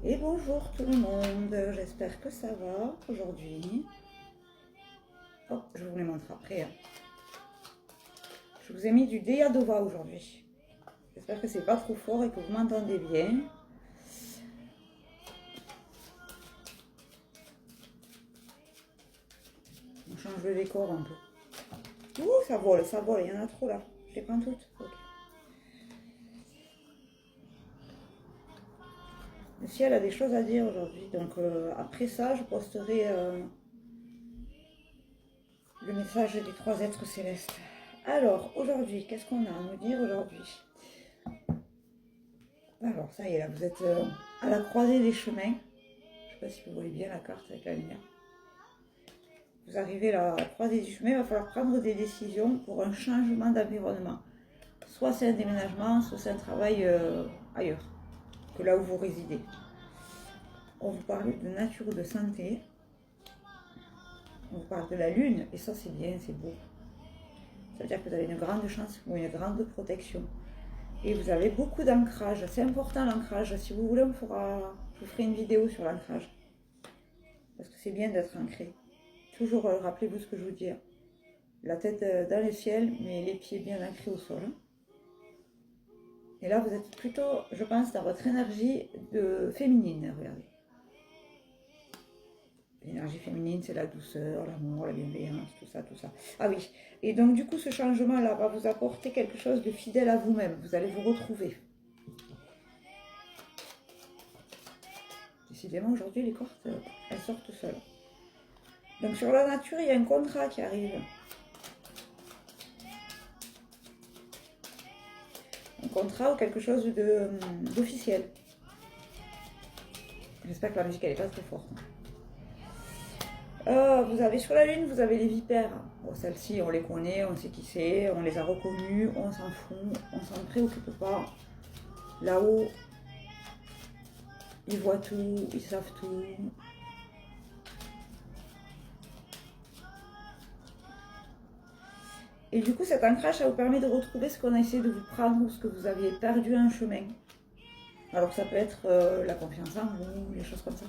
Et bonjour tout le monde, j'espère que ça va aujourd'hui. Oh, je vous les montre après. Je vous ai mis du Deyadova aujourd'hui. J'espère que c'est pas trop fort et que vous m'entendez bien. On change le décor un peu. Ouh, ça vole, il y en a trop là. Je les prends toutes. Okay. Le ciel a des choses à dire aujourd'hui, donc après ça, je posterai le message des trois êtres célestes. Alors, aujourd'hui, qu'est-ce qu'on a à nous dire aujourd'hui? Alors, ça y est, là, vous êtes à la croisée des chemins. Je ne sais pas si vous voyez bien la carte avec la lumière. Vous arrivez à la croisée du chemin, il va falloir prendre des décisions pour un changement d'environnement. Soit c'est un déménagement, soit c'est un travail ailleurs, que là où vous résidez. On vous parle de nature ou de santé. On vous parle de la lune, et ça c'est bien, c'est beau. Ça veut dire que vous avez une grande chance ou une grande protection. Et vous avez beaucoup d'ancrage. C'est important l'ancrage. Si vous voulez, je vous ferai une vidéo sur l'ancrage. Parce que c'est bien d'être ancré. Toujours rappelez-vous ce que je vous dis. La tête dans le ciel, mais les pieds bien ancrés au sol. Et là, vous êtes plutôt, je pense, dans votre énergie de féminine. Regardez. L'énergie féminine, c'est la douceur, l'amour, la bienveillance, tout ça, tout ça. Ah oui, et donc du coup, ce changement-là va vous apporter quelque chose de fidèle à vous-même. Vous allez vous retrouver. Décidément, aujourd'hui, les cartes, elles sortent seules. Donc sur la nature, il y a un contrat qui arrive. Un contrat ou quelque chose d'officiel. J'espère que la musique, elle n'est pas très forte. Vous avez sur la lune, vous avez les vipères. Bon, celles-ci, on les connaît, on sait qui c'est, on les a reconnues, on s'en fout, on s'en préoccupe pas. Là-haut, ils voient tout, ils savent tout. Et du coup, cet ancrage, ça vous permet de retrouver ce qu'on a essayé de vous prendre ou ce que vous aviez perdu en chemin. Alors ça peut être la confiance en vous, les choses comme ça.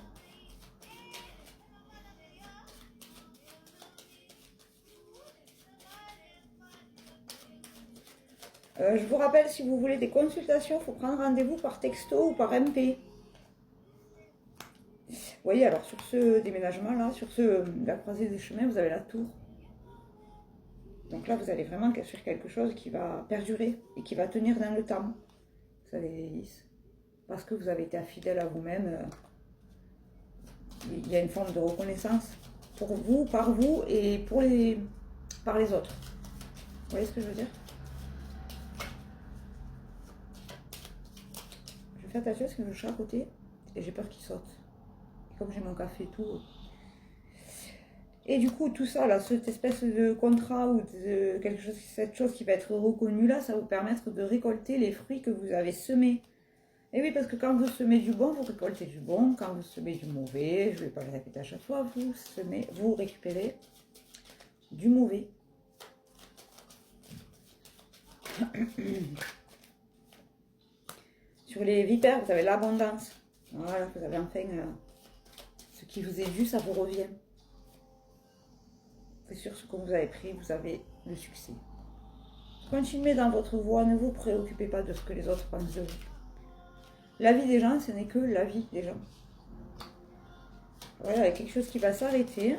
Je vous rappelle, si vous voulez des consultations, il faut prendre rendez-vous par texto ou par MP. Vous voyez, alors sur ce déménagement-là, sur la croisée des chemins, vous avez la tour. Donc là, vous allez vraiment sur quelque chose qui va perdurer et qui va tenir dans le temps. Vous savez, les hélices. Parce que vous avez été fidèle à vous-même. Il y a une forme de reconnaissance pour vous, par vous et par les autres. Vous voyez ce que je veux dire? Je fais attention parce que le chat à côté et j'ai peur qu'il saute. Et comme j'ai mon café et tout. Et du coup, tout ça, là, cette espèce de contrat ou de quelque chose, cette chose qui va être reconnue là, ça va vous permettre de récolter les fruits que vous avez semés. Et oui, parce que quand vous semez du bon, vous récoltez du bon. Quand vous semez du mauvais, je ne vais pas le répéter à chaque fois, vous récupérez du mauvais. Sur les vipères, vous avez l'abondance. Voilà, vous avez enfin ce qui vous est dû, ça vous revient. Et sur ce que vous avez pris, vous avez le succès. Continuez dans votre voie, ne vous préoccupez pas de ce que les autres pensent de vous. La vie des gens, ce n'est que la vie des gens. Voilà, il y a quelque chose qui va s'arrêter.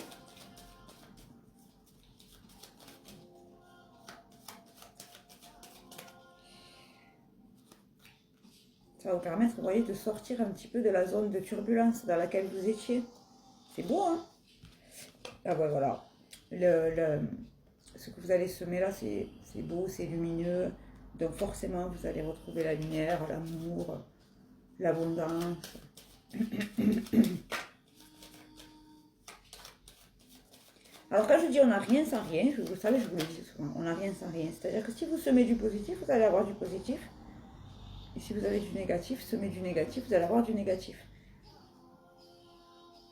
Ça va vous permettre, vous voyez, de sortir un petit peu de la zone de turbulence dans laquelle vous étiez. C'est beau, hein? Ah ben voilà. Ce que vous allez semer là, c'est beau, c'est lumineux. Donc forcément, vous allez retrouver la lumière, l'amour, l'abondance. Alors quand je dis on n'a rien sans rien, vous savez, je vous le dis souvent, on n'a rien sans rien. C'est-à-dire que si vous semez du positif, vous allez avoir du positif. Et si vous avez du négatif, semez du négatif, vous allez avoir du négatif.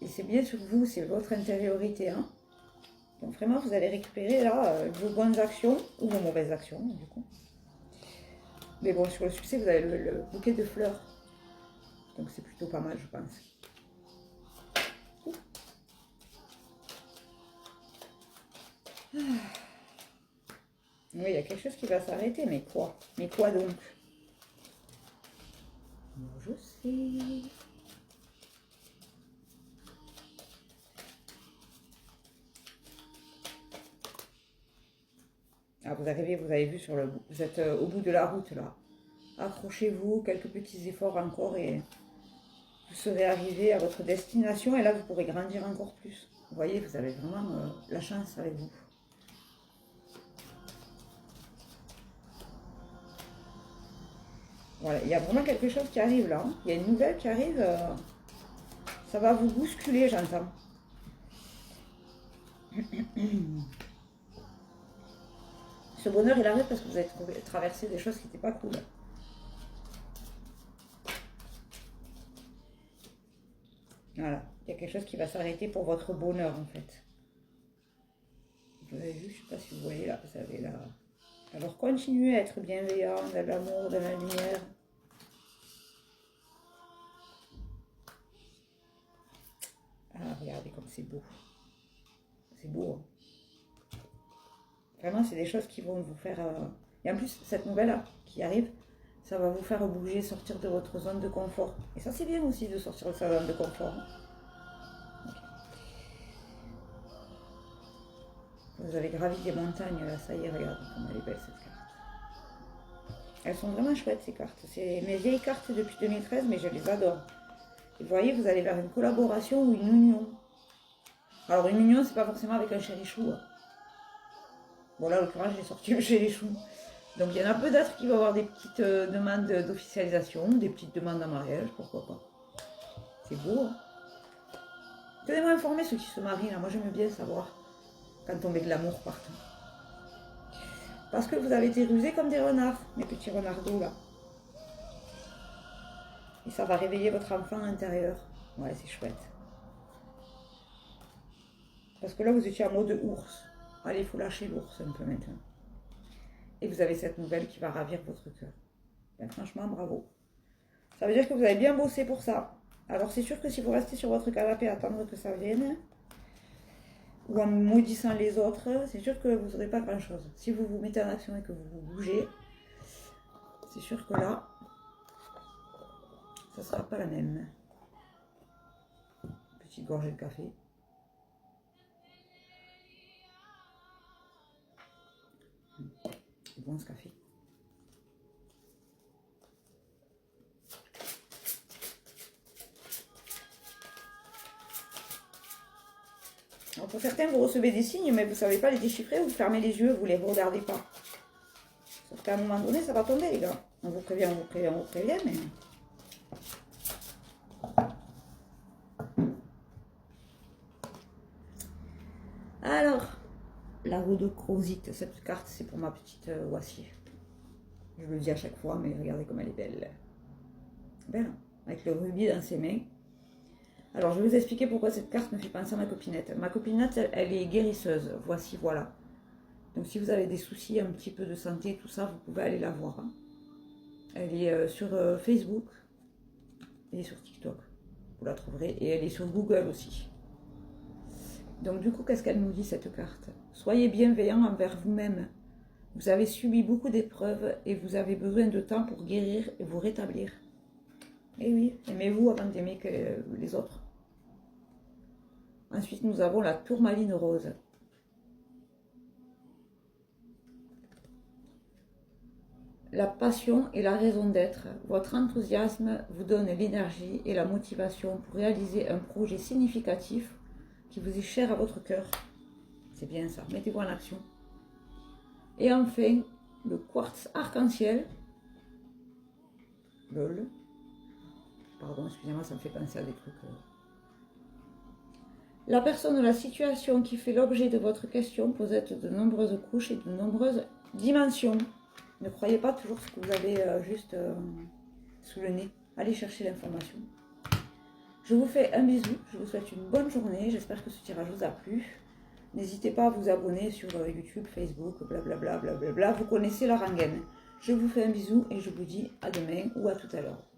Et c'est bien sur vous, c'est votre intériorité. Hein. Donc vraiment, vous allez récupérer là vos bonnes actions ou vos mauvaises actions, du coup. Mais bon, sur le succès, vous avez le bouquet de fleurs. Donc c'est plutôt pas mal, je pense. Oui, il y a quelque chose qui va s'arrêter, mais quoi? Mais quoi donc? Moi, je sais. Ah, vous arrivez, vous avez vu sur le bout. Vous êtes au bout de la route là. Accrochez-vous, quelques petits efforts encore et vous serez arrivé à votre destination et là vous pourrez grandir encore plus. Vous voyez, vous avez vraiment la chance avec vous. Voilà, il y a vraiment quelque chose qui arrive là. Il y a une nouvelle qui arrive. Ça va vous bousculer, j'entends. Ce bonheur, il arrive parce que vous avez traversé des choses qui n'étaient pas cool. Voilà, il y a quelque chose qui va s'arrêter pour votre bonheur en fait. Vous avez vu, je ne sais pas si vous voyez là, vous avez là. Alors continuez à être bienveillant, dans l'amour, dans la lumière. Ah, regardez comme c'est beau. C'est beau. Hein. Vraiment, c'est des choses qui vont vous faire... Et en plus, cette nouvelle-là qui arrive, ça va vous faire bouger, sortir de votre zone de confort. Et ça, c'est bien aussi de sortir de sa zone de confort. Okay. Vous avez gravi des montagnes, là, ça y est, regardez comme elle est belle cette carte. Elles sont vraiment chouettes ces cartes. C'est mes vieilles cartes depuis 2013, mais je les adore. Et vous voyez, vous allez vers une collaboration ou une union. Alors une union, c'est pas forcément avec un chérichou. Hein. Bon là, en l'occurrence, j'ai sorti le chérichou. Donc il y en a peut-être qui vont avoir des petites demandes d'officialisation, des petites demandes en mariage, pourquoi pas. C'est beau. Hein. Tenez-moi informés ceux qui se marient, là. Moi j'aime bien savoir quand on met de l'amour partout. Parce que vous avez été rusés comme des renards, mes petits renardos là. Et ça va réveiller votre enfant intérieur. Ouais, c'est chouette. Parce que là, vous étiez en mode ours. Allez, il faut lâcher l'ours un peu maintenant. Et vous avez cette nouvelle qui va ravir votre cœur. Ben, franchement, bravo. Ça veut dire que vous avez bien bossé pour ça. Alors, c'est sûr que si vous restez sur votre canapé à attendre que ça vienne, ou en maudissant les autres, c'est sûr que vous n'aurez pas grand-chose. Si vous vous mettez en action et que vous vous bougez, c'est sûr que là, ça ne sera pas la même. Petite gorgée de café. C'est bon ce café. Alors pour certains, vous recevez des signes, mais vous ne savez pas les déchiffrer, vous fermez les yeux, vous ne les regardez pas. Sauf qu'à un moment donné, ça va tomber, les gars. On vous prévient, on vous prévient, on vous prévient, mais... Alors, la roue de Crozite, cette carte, c'est pour ma petite Oissier. Je le dis à chaque fois, mais regardez comme elle est belle. Belle, avec le rubis dans ses mains. Alors, je vais vous expliquer pourquoi cette carte me fait penser à ma copinette. Ma copinette, elle est guérisseuse. Voici, voilà. Donc, si vous avez des soucis un petit peu de santé, tout ça, vous pouvez aller la voir. Hein. Elle est sur Facebook et sur TikTok. Vous la trouverez. Et elle est sur Google aussi. Donc, du coup, qu'est-ce qu'elle nous dit, cette carte? Soyez bienveillant envers vous-même. Vous avez subi beaucoup d'épreuves et vous avez besoin de temps pour guérir et vous rétablir. Et oui, aimez-vous avant d'aimer les autres. Ensuite, nous avons la tourmaline rose. La passion et la raison d'être. Votre enthousiasme vous donne l'énergie et la motivation pour réaliser un projet significatif qui vous est cher à votre cœur. C'est bien ça, mettez-vous en action. Et enfin, le quartz arc-en-ciel. Lol. Pardon, excusez-moi, ça me fait penser à des trucs. La personne ou la situation qui fait l'objet de votre question possède de nombreuses couches et de nombreuses dimensions. Ne croyez pas toujours ce que vous avez juste sous le nez. Allez chercher l'information. Je vous fais un bisou, je vous souhaite une bonne journée. J'espère que ce tirage vous a plu. N'hésitez pas à vous abonner sur YouTube, Facebook, blablabla, blablabla. Vous connaissez la rengaine. Je vous fais un bisou et je vous dis à demain ou à tout à l'heure.